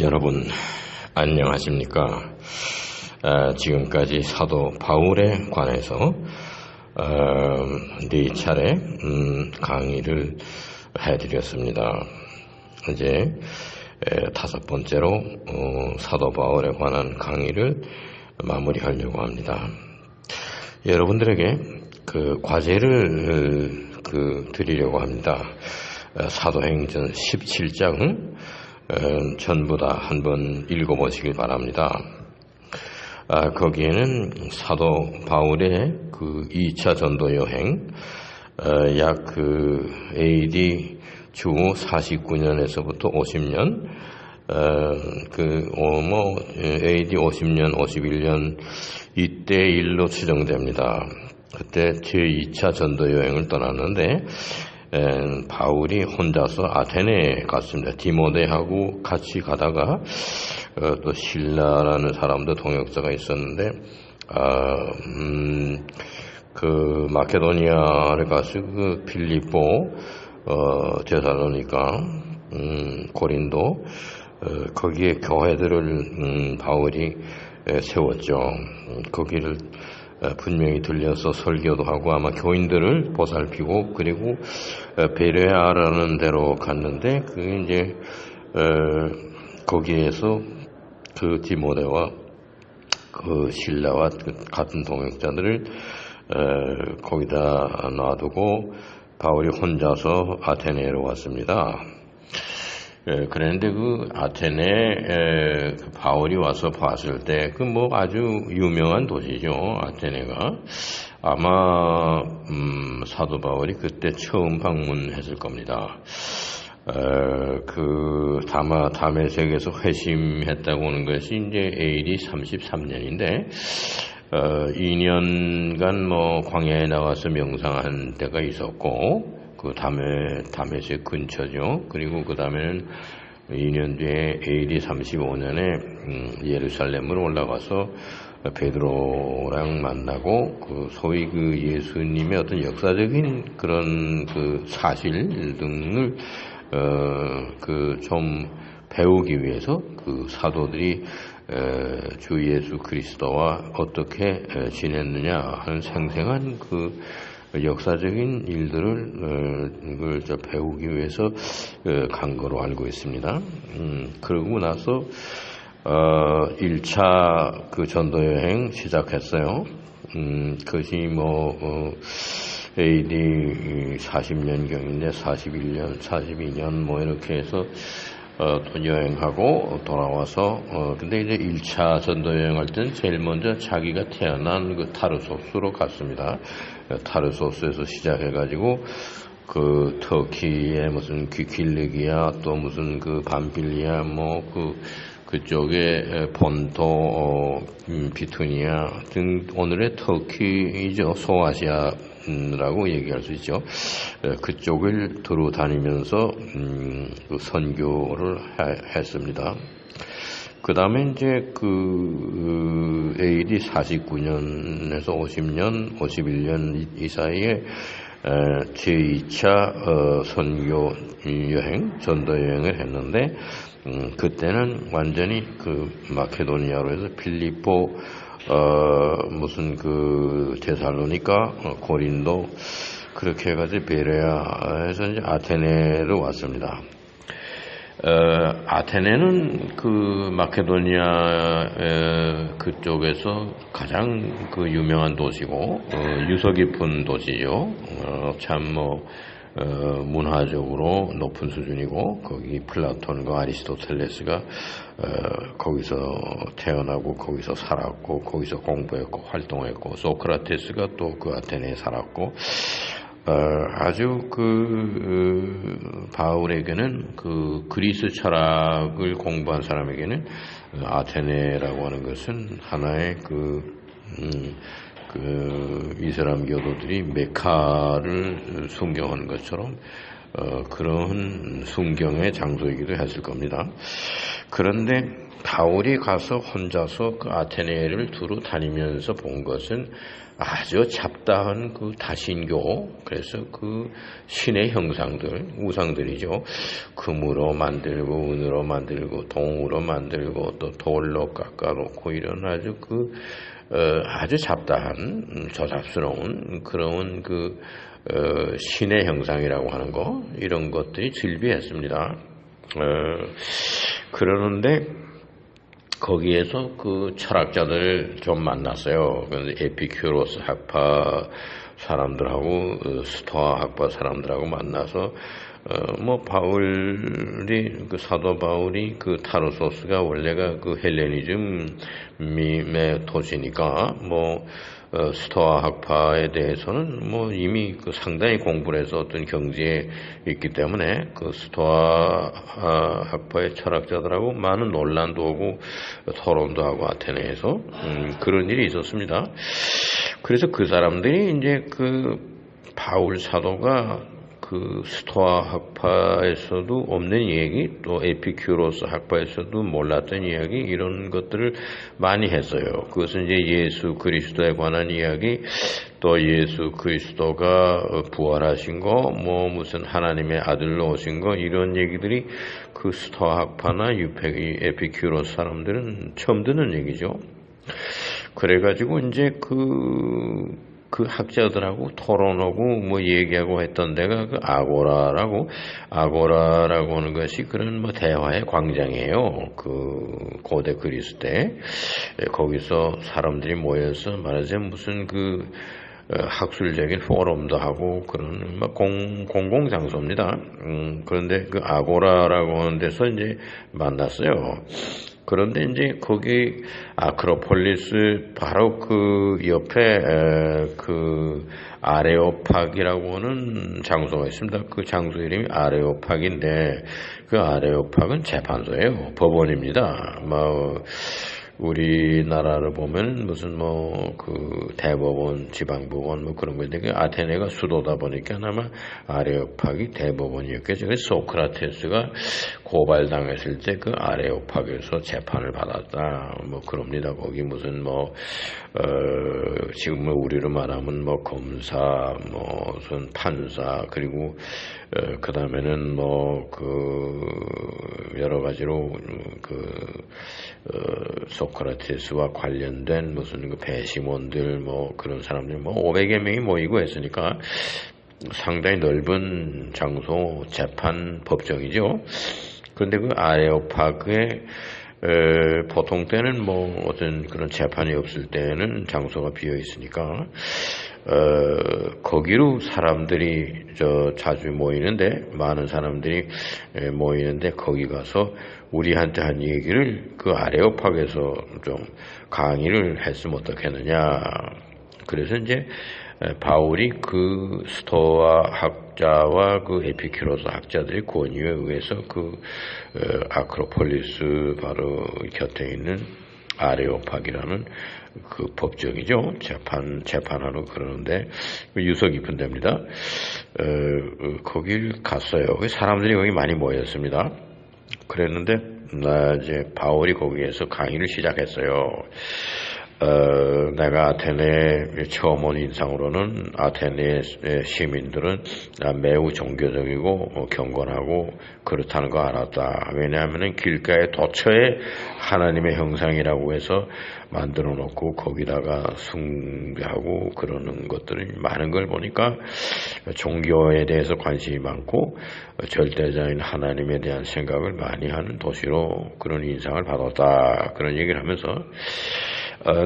여러분 안녕하십니까? 지금까지 사도 바울에 관해서 네 차례 강의를 해드렸습니다. 이제 다섯 번째로 사도 바울에 관한 강의를 마무리하려고 합니다. 여러분들에게 그 과제를 드리려고 합니다. 사도행전 17장 전부 다 한번 읽어보시길 바랍니다. 거기에는 사도 바울의 그 2차 전도 여행, 약 AD 주 49년에서부터 50년, AD 50년, 51년 이때 일로 추정됩니다. 그때 제2차 전도 여행을 떠났는데 바울이 혼자서 아테네에 갔습니다. 디모데하고 같이 가다가 또 실라라는 사람도 동역자가 있었는데 그 마케도니아를 가서 그 필리포, 데살로니가, 고린도 거기에 교회들을 바울이 세웠죠. 거기를 분명히 들려서 설교도 하고 아마 교인들을 보살피고 그리고 베레아라는 데로 갔는데 그게 이제 거기에서 그 디모데와 그 실라와 같은 동역자들을 거기다 놔두고 바울이 혼자서 아테네로 왔습니다. 그런데 그 아테네 바울이 와서 봤을 때 그 아주 유명한 도시죠. 아테네가 아마 사도 바울이 그때 처음 방문했을 겁니다. 그 다메섹에서 회심했다고 하는 것이 이제 AD 33년인데 2년간 광야에 나가서 명상한 때가 있었고 그 다메섹 근처죠. 그리고 그 다음에는 2년 뒤에 AD 35년에 예루살렘으로 올라가서 베드로랑 만나고 그 소위 그 예수님의 어떤 역사적인 그런 그 사실 등을 좀 배우기 위해서 그 사도들이 주 예수 그리스도와 어떻게 지냈느냐 하는 생생한 그 역사적인 일들을 배우기 위해서 간 거로 알고 있습니다. 그러고 나서 1차 그 전도 여행 시작했어요. 그것이 AD 40년경인데 41년, 42년 이렇게 해서 또 여행하고 돌아와서 근데 이제 1차 전도 여행할 때는 제일 먼저 자기가 태어난 그 타르소스로 갔습니다. 타르소스에서 시작해가지고 그 터키의 무슨 귀킬리기아 또 무슨 그 밤빌리아 그쪽에 본토 비투니아 등 오늘의 터키이죠. 소아시아라고 얘기할 수 있죠. 그쪽을 두루 다니면서 그 선교를 했습니다. 그 다음에 이제 그 AD 49년에서 50년, 51년 이 사이에 제2차 선교 여행, 전도 여행을 했는데 그때는 완전히 그 마케도니아로 해서 필리포 무슨 그 데살로니가, 고린도 그렇게 해가지고 베레아에서 이제 아테네로 왔습니다. 아테네는 그 마케도니아 그쪽에서 가장 그 유명한 도시고 유서 깊은 도시죠. 참 문화적으로 높은 수준이고 거기 플라톤과 아리스토텔레스가 거기서 태어나고 거기서 살았고 거기서 공부했고 활동했고 소크라테스가 또 그 아테네에 살았고 아주 바울에게는 그 그리스 철학을 공부한 사람에게는 아테네라고 하는 것은 하나의 이슬람 교도들이 메카를 숭경하는 것처럼 그런 순경의 장소이기도 했을 겁니다. 그런데 바울이 가서 혼자서 그 아테네를 두루 다니면서 본 것은 아주 잡다한 그 다신교, 그래서 그 신의 형상들, 우상들이죠. 금으로 만들고, 은으로 만들고, 동으로 만들고, 또 돌로 깎아놓고 이런 아주 아주 잡다한, 저잡스러운 그런 신의 형상이라고 하는 거, 이런 것들이 즐비했습니다. 그러는데, 거기에서 그 철학자들 좀 만났어요. 에피큐로스 학파 사람들하고 스토아 학파 사람들하고 만나서 바울이 사도 바울이 타르소스가 원래가 헬레니즘의 도시니까 스토아 학파에 대해서는 이미 상당히 공부를 해서 어떤 경지에 있기 때문에 스토아 학파의 철학자들하고 많은 논란도 하고 토론도 하고 아테네에서 그런 일이 있었습니다. 그래서 그 사람들이 이제 바울 사도가 스토아 학파에서도 없는 이야기, 또 에피큐로스 학파에서도 몰랐던 이야기, 이런 것들을 많이 했어요. 그것은 이제 예수 그리스도에 관한 이야기, 또 예수 그리스도가 부활하신 거, 무슨 하나님의 아들로 오신 거, 이런 얘기들이 스토아 학파나 에피큐로스 사람들은 처음 듣는 얘기죠. 그래가지고 이제 그 학자들하고 토론하고 얘기하고 했던 데가 아고라라고 하는 것이 그런 대화의 광장이에요. 고대 그리스 때 거기서 사람들이 모여서 말하자면 무슨 학술적인 포럼도 하고 그런 공공 장소입니다. 그런데 아고라라고 하는 데서 이제 만났어요. 그런데 이제 거기 아크로폴리스 바로 옆에 아레오팍이라고 하는 장소가 있습니다. 그 장소 이름이 아레오팍인데 아레오팍은 재판소예요. 법원입니다. 우리나라를 보면 무슨 대법원, 지방법원 그런 건데 아테네가 수도다 보니까 아마 아레오팍이 대법원이었겠죠. 그래서 소크라테스가 고발당했을 때 아레오팍에서 재판을 받았다. 그럽니다. 거기 무슨 지금 우리로 말하면 검사, 무슨 판사, 그리고 그 다음에는 여러 가지로 소크라테스와 관련된 무슨 배심원들 그런 사람들 500여 명이 모이고 했으니까 상당히 넓은 장소 재판 법정이죠. 그런데 아레오파그에 보통 때는 어떤 그런 재판이 없을 때는 장소가 비어 있으니까 거기로 사람들이 자주 모이는데 많은 사람들이 모이는데 거기 가서 우리한테 한 얘기를 아레오팍에서 좀 강의를 했으면 어떻겠느냐. 그래서 이제 바울이 스토아 학자와 에피큐로스 학자들의 권유에 의해서 아크로폴리스 바로 곁에 있는 아레오팍이라는 법정이죠. 재판하러 그러는데 유서 깊은 데입니다. 거길 갔어요. 사람들이 거기 많이 모였습니다. 그랬는데 이제 바울이 거기에서 강의를 시작했어요. 내가 아테네에 처음 온 인상으로는 아테네 시민들은 매우 종교적이고 경건하고 그렇다는 거 알았다. 왜냐하면 길가에 도처에 하나님의 형상이라고 해서 만들어 놓고 거기다가 숭배하고 그러는 것들이 많은 걸 보니까 종교에 대해서 관심이 많고 절대자인 하나님에 대한 생각을 많이 하는 도시로 그런 인상을 받았다. 그런 얘기를 하면서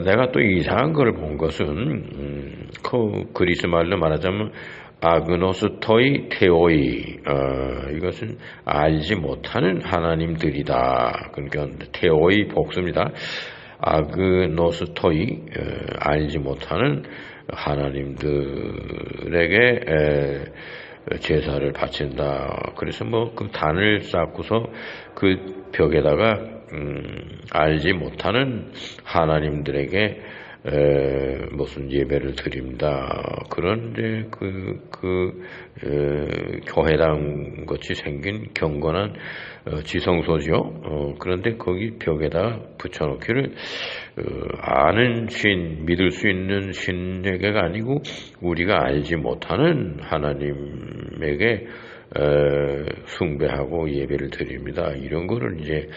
내가 또 이상한 걸 본 것은 그리스 말로 말하자면 아그노스토이 테오이 이것은 알지 못하는 하나님들이다. 그러니까 테오이 복수입니다. 아그노스토이 알지 못하는 하나님들에게 제사를 바친다. 그래서 단을 쌓고서 벽에다가 알지 못하는 하나님들에게 무슨 예배를 드립니다. 그런 이제 교회당 같이 생긴 경건한 지성소죠. 그런데 거기 벽에다 붙여놓기를 아는 신, 믿을 수 있는 신에게가 아니고 우리가 알지 못하는 하나님에게 숭배하고 예배를 드립니다. 이런 거를 이제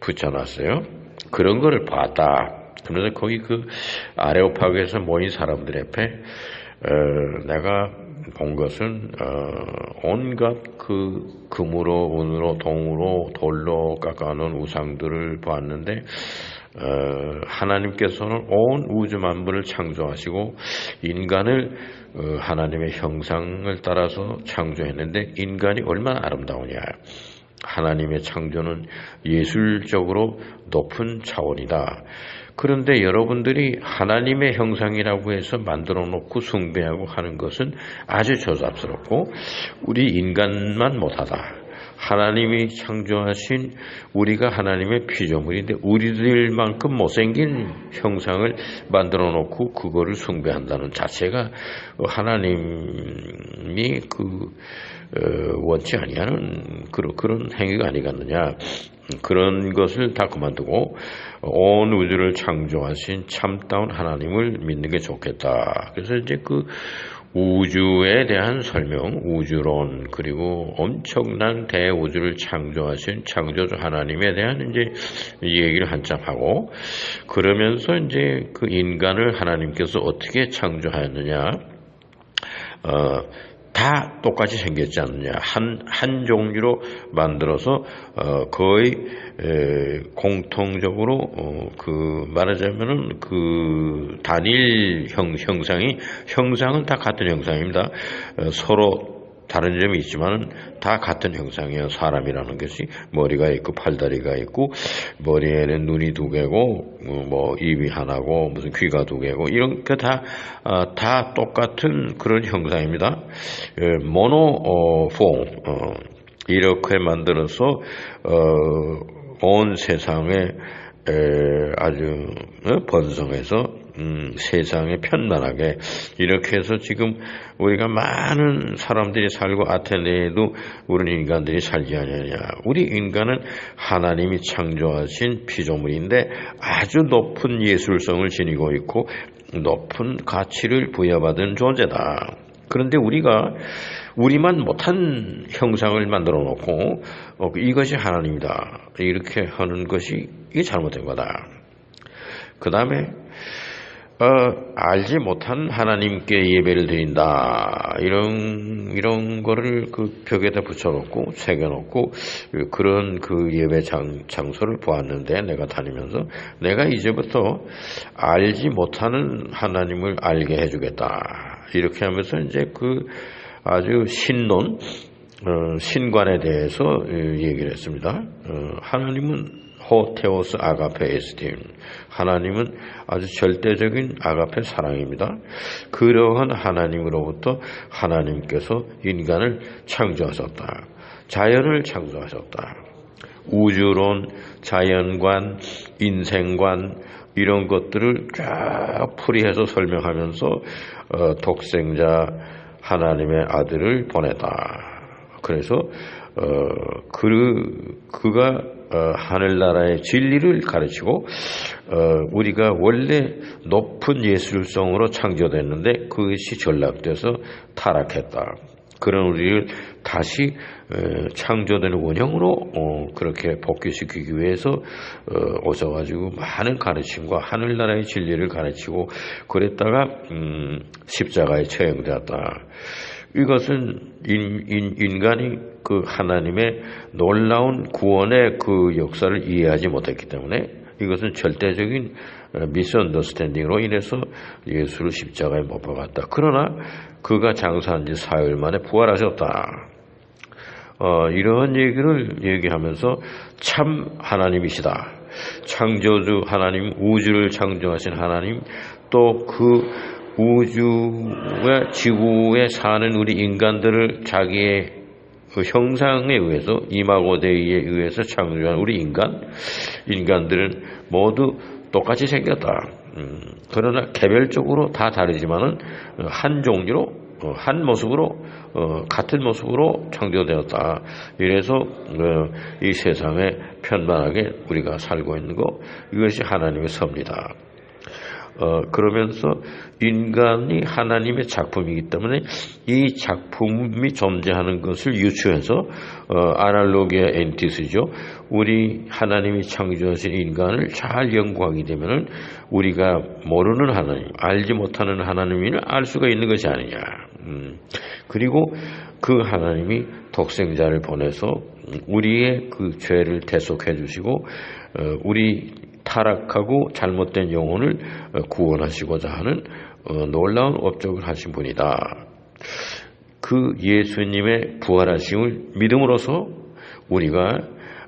붙여놨어요. 그런 거를 봤다. 그런데 거기 그 아레오파그에서 모인 사람들 앞에 내가 본 것은 온갖 그 금으로 은으로 동으로 돌로 깎아놓은 우상들을 보았는데 하나님께서는 온 우주 만물을 창조하시고 인간을 하나님의 형상을 따라서 창조했는데 인간이 얼마나 아름다우냐. 하나님의 창조는 예술적으로 높은 차원이다. 그런데 여러분들이 하나님의 형상이라고 해서 만들어 놓고 숭배하고 하는 것은 아주 조잡스럽고 우리 인간만 못하다. 하나님이 창조하신 우리가 하나님의 피조물인데 우리들만큼 못생긴 형상을 만들어 놓고 그거를 숭배한다는 자체가 하나님이 원치 아니하는 그런 행위가 아니겠느냐. 그런 것을 다 그만두고 온 우주를 창조하신 참다운 하나님을 믿는 게 좋겠다. 그래서 이제 그 우주에 대한 설명, 우주론, 그리고 엄청난 대우주를 창조하신 창조주 하나님에 대한 이제 얘기를 한참 하고, 그러면서 이제 그 인간을 하나님께서 어떻게 창조하였느냐, 다 똑같이 생겼지 않느냐. 한 종류로 만들어서, 거의, 공통적으로, 말하자면은 단일 형상은 다 같은 형상입니다. 서로 다른 점이 있지만 다 같은 형상이에요. 사람이라는 것이 머리가 있고 팔다리가 있고 머리에는 눈이 두 개고 입이 하나고 무슨 귀가 두 개고 이런 게 다 똑같은 그런 형상입니다. 모노폼 이렇게 만들어서 온 세상에 아주 번성해서 세상에 편만하게 이렇게 해서 지금 우리가 많은 사람들이 살고 아테네에도 우리 인간들이 살지 않느냐. 우리 인간은 하나님이 창조하신 피조물인데 아주 높은 예술성을 지니고 있고 높은 가치를 부여받은 존재다. 그런데 우리만 못한 형상을 만들어 놓고 이것이 하나님이다 이렇게 하는 것이 이게 잘못된 거다. 그 다음에 알지 못한 하나님께 예배를 드린다. 이런 거를 그 벽에다 붙여놓고, 새겨놓고, 그런 그 예배 장소를 보았는데, 내가 다니면서, 내가 이제부터 알지 못하는 하나님을 알게 해주겠다. 이렇게 하면서 이제 아주 신관에 대해서 얘기를 했습니다. 하나님은 호테오스 아가페 에스팀. 하나님은 아주 절대적인 아가페 사랑입니다. 그러한 하나님으로부터 하나님께서 인간을 창조하셨다. 자연을 창조하셨다. 우주론, 자연관, 인생관 이런 것들을 쫙 풀이해서 설명하면서 독생자 하나님의 아들을 보냈다. 그래서 그가 하늘나라의 진리를 가르치고 우리가 원래 높은 예술성으로 창조됐는데 그것이 전락돼서 타락했다. 그런 우리를 다시 창조된 원형으로 그렇게 복귀시키기 위해서 오셔가지고 많은 가르침과 하늘나라의 진리를 가르치고 그랬다가 십자가에 처형되었다. 이것은 인간이 그 하나님의 놀라운 구원의 그 역사를 이해하지 못했기 때문에 이것은 절대적인 미스언더스탠딩으로 인해서 예수를 십자가에 못 박았다. 그러나 그가 장사한 지 사흘 만에 부활하셨다. 이러한 얘기를 얘기하면서 참 하나님이시다. 창조주 하나님, 우주를 창조하신 하나님, 또 그 우주와 지구에 사는 우리 인간들을 자기의 그 형상에 의해서 이마고 데이에 의해서 창조한 우리 인간들은 모두 똑같이 생겼다. 그러나 개별적으로 다 다르지만은 한 종류로 한 모습으로 같은 모습으로 창조되었다. 이래서 이 세상에 편만하게 우리가 살고 있는 것, 이것이 하나님의 섭리다. 그러면서 인간이 하나님의 작품이기 때문에 이 작품이 존재하는 것을 유추해서 아날로기아 엔티스죠. 우리 하나님이 창조하신 인간을 잘 연구하게 되면은 우리가 모르는 하나님, 알지 못하는 하나님을 알 수가 있는 것이 아니냐. 그리고 그 하나님이 독생자를 보내서 우리의 그 죄를 대속해 주시고 우리 타락하고 잘못된 영혼을 구원하시고자 하는 놀라운 업적을 하신 분이다. 그 예수님의 부활하심을 믿음으로써 우리가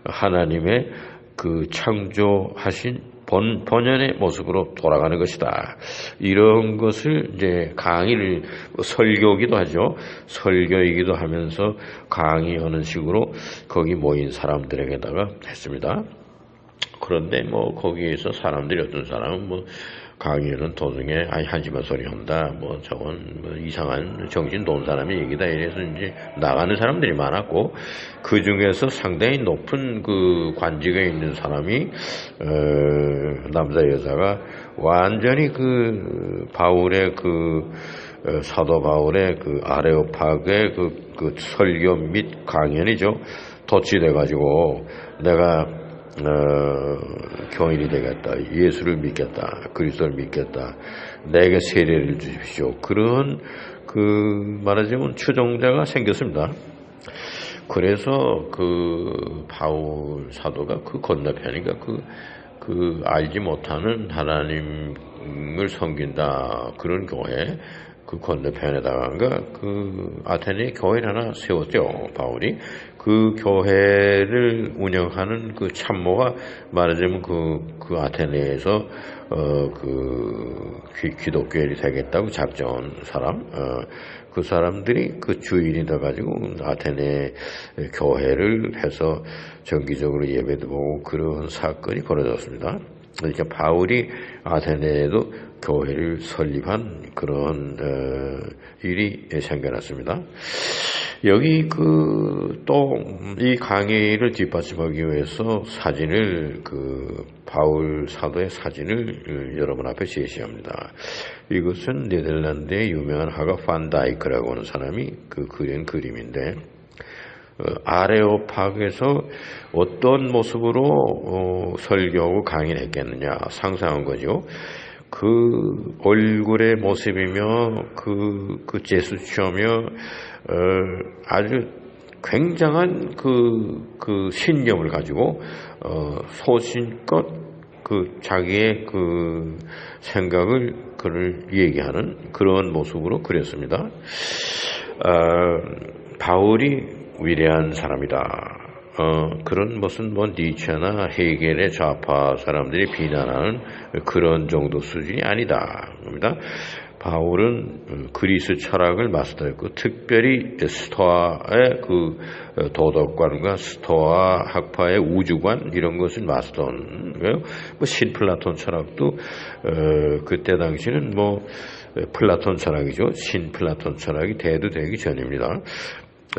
하나님의 그 창조하신 본연의 모습으로 돌아가는 것이다. 이런 것을 이제 강의를 설교기도 하죠. 설교이기도 하면서 강의하는 식으로 거기 모인 사람들에게다가 했습니다. 그런데 뭐 거기에서 사람들이 어떤 사람은 뭐 강의는 도중에 한심한 소리 한다, 뭐 저건 뭐 이상한 정신 놓은 사람의 얘기다, 이래서 이제 나가는 사람들이 많았고, 그 중에서 상당히 높은 그 관직에 있는 사람이 남자 여자가 완전히 그 바울의 그 사도 바울의 그 아레오파그의 그 설교 및 강연이죠, 덧치돼 가지고 내가 교인이 되겠다, 예수를 믿겠다, 그리스도를 믿겠다, 내게 세례를 주십시오, 그런 그 말하자면 추종자가 생겼습니다. 그래서 그 바울 사도가 그 건너편이니까 그 알지 못하는 하나님을 섬긴다 그런 교회 그 건너편에다가 그 아테네 교회를 하나 세웠죠, 바울이. 그 교회를 운영하는 그 참모가 말하자면 그 아테네에서 기독교인이 되겠다고 작정한 사람, 그 사람들이 그 주인이 돼가지고 아테네 교회를 해서 정기적으로 예배도 보고 그런 사건이 벌어졌습니다. 그러니까 바울이 아테네에도 교회를 설립한 그런 일이 생겨났습니다. 여기 또 이 강의를 뒷받침하기 위해서 사진을 바울 사도의 사진을 여러분 앞에 제시합니다. 이것은 네덜란드의 유명한 화가 판 다이크라고 하는 사람이 그린 그림인데, 아레오파그에서 어떤 모습으로 설교하고 강의를 했겠느냐 상상한 거죠. 그 얼굴의 모습이며 그 제스처며 아주 굉장한 그 신념을 가지고 소신껏 자기의 그 생각을 그를 얘기하는 그런 모습으로 그렸습니다. 바울이 위대한 사람이다. 그런 무슨 니체나 헤겔의 좌파 사람들이 비난하는 그런 정도 수준이 아니다. 바울은 그리스 철학을 마스터했고, 특별히 스토아의 그 도덕관과 스토아 학파의 우주관 이런 것을 마스터한 거예요. 신플라톤 철학도 그때 당시는 플라톤 철학이죠. 신플라톤 철학이 대두되기 전입니다.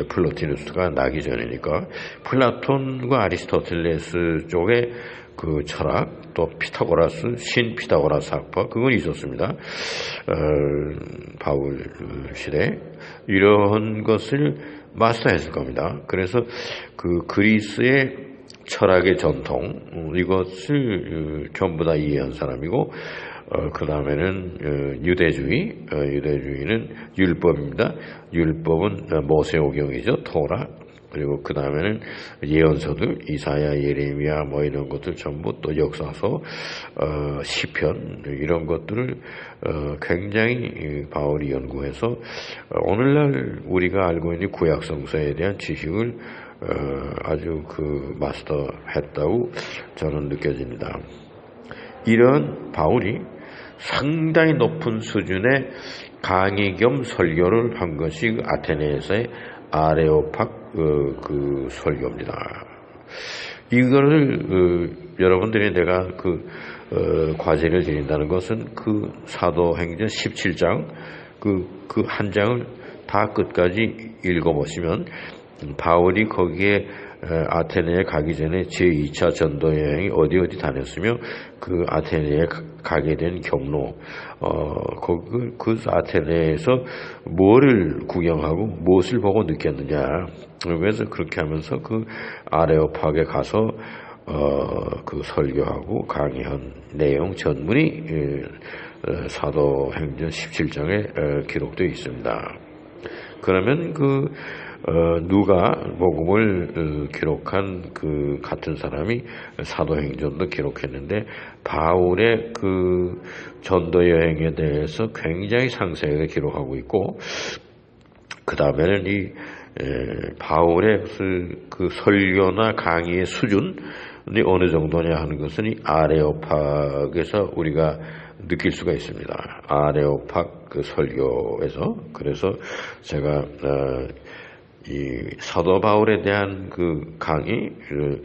플로티누스가 나기 전이니까 플라톤과 아리스토텔레스 쪽의 그 철학, 또 피타고라스, 신피타고라스 학파, 그건 있었습니다. 바울 시대 이런 것을 마스터했을 겁니다. 그래서 그 그리스의 철학의 전통, 이것을 전부 다 이해한 사람이고, 그 다음에는 유대주의는 율법입니다. 율법은 모세오경이죠, 토라. 그리고 그 다음에는 예언서들, 이사야, 예레미야 이런 것들 전부, 또 역사서, 시편 이런 것들을 굉장히 바울이 연구해서 오늘날 우리가 알고 있는 구약성서에 대한 지식을 아주 마스터했다고 저는 느껴집니다. 이런 바울이 상당히 높은 수준의 강의 겸 설교를 한 것이 아테네에서의 아레오팍 설교입니다. 이거를 여러분들이 내가 과제를 드린다는 것은 그 사도행전 17장 그 한 장을 다 끝까지 읽어보시면 바울이 거기에 아테네에 가기 전에 제2차 전도 여행이 어디 다녔으며 그 아테네에 가게 된 경로, 그 아테네에서 뭐를 구경하고 무엇을 보고 느꼈느냐. 그래서 그렇게 하면서 그 아레오파게 가서 그 설교하고 강의한 내용 전문이 사도행전 17장에 기록되어 있습니다. 그러면 누가 복음을 기록한 그 같은 사람이 사도행전도 기록했는데 바울의 그 전도 여행에 대해서 굉장히 상세하게 기록하고 있고, 그 다음에는 이 바울의 그 설교나 강의의 수준이 어느 정도냐 하는 것은 이 아레오팍에서 우리가 느낄 수가 있습니다. 아레오팍 그 설교에서. 그래서 제가 이 사도 바울에 대한 그 강의를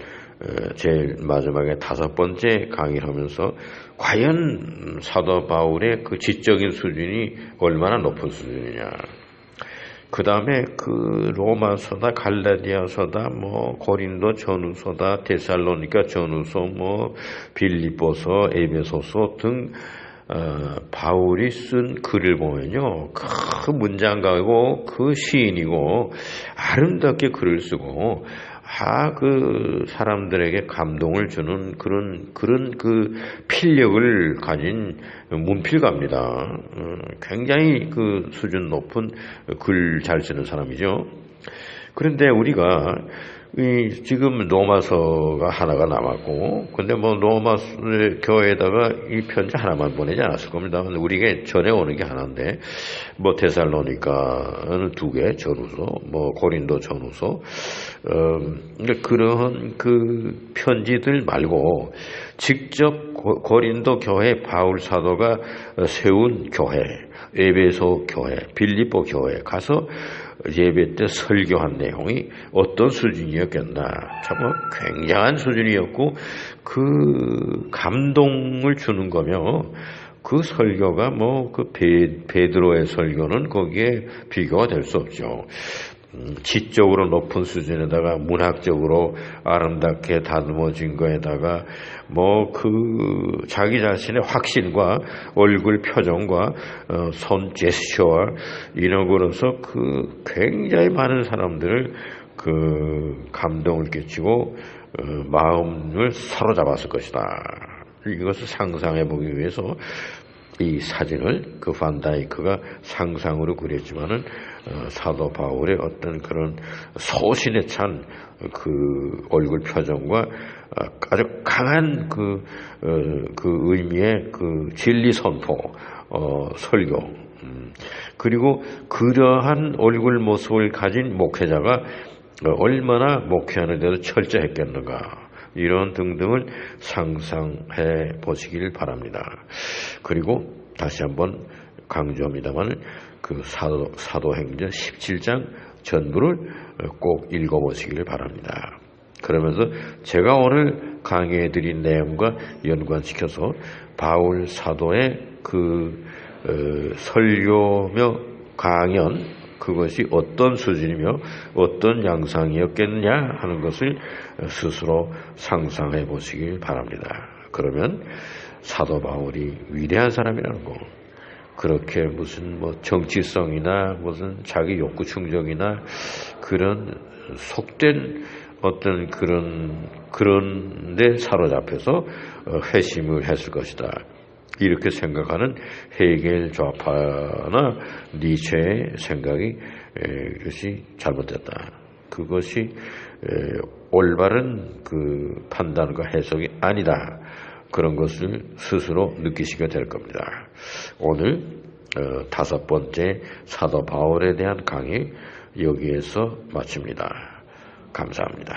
제일 마지막에 5번째 강의를 하면서 과연 사도 바울의 그 지적인 수준이 얼마나 높은 수준이냐. 그 다음에 그 로마서다, 갈라디아서다, 고린도 전후서다, 데살로니가 전후서, 빌립보서, 에베소서 등 바울이 쓴 글을 보면요, 그 문장가고 그 시인이고 아름답게 글을 쓰고 그 사람들에게 감동을 주는 그런 그 필력을 가진 문필가입니다. 굉장히 그 수준 높은 글 잘 쓰는 사람이죠. 그런데 우리가 지금 로마서가 하나가 남았고, 근데 로마 교회에다가 이 편지 하나만 보내지 않았을 겁니다. 근데 우리가 전해 오는 게 하나인데, 데살로니가는 2개, 전후서, 고린도 전후서, 그러한 그 편지들 말고, 직접 고린도 교회 바울 사도가 세운 교회, 에베소 교회, 빌립보 교회 가서 예배 때 설교한 내용이 어떤 수준이었겠나. 정말 굉장한 수준이었고, 그 감동을 주는 거며, 그 설교가 그 베드로의 설교는 거기에 비교가 될 수 없죠. 지적으로 높은 수준에다가 문학적으로 아름답게 다듬어진 거에다가 자기 자신의 확신과 얼굴 표정과 손 제스처와 이런 거로서 굉장히 많은 사람들을 감동을 끼치고 마음을 사로잡았을 것이다. 이것을 상상해 보기 위해서 이 사진을 반다이크가 상상으로 그렸지만은 사도 바울의 어떤 그런 소신에 찬 얼굴 표정과 아주 강한 그 의미의 진리 선포, 설교, 그리고 그러한 얼굴 모습을 가진 목회자가 얼마나 목회하는 데도 철저했겠는가. 이런 등등을 상상해 보시길 바랍니다. 그리고 다시 한번 강조합니다만 사도행전 17장 전부를 꼭 읽어보시길 바랍니다. 그러면서 제가 오늘 강의해 드린 내용과 연관시켜서 바울 사도의 설교며 강연, 그것이 어떤 수준이며 어떤 양상이었겠냐 하는 것을 스스로 상상해 보시길 바랍니다. 그러면 사도 바울이 위대한 사람이라는 거, 그렇게 무슨 정치성이나 무슨 자기 욕구 충족이나 그런 속된 어떤 그런 데 사로잡혀서 회심을 했을 것이다. 이렇게 생각하는 헤겔 좌파나 니체의 생각이 그것이 잘못됐다. 그것이 올바른 판단과 해석이 아니다. 그런 것을 스스로 느끼시게 될 겁니다. 오늘 5번째 사도 바울에 대한 강의 여기에서 마칩니다. 감사합니다.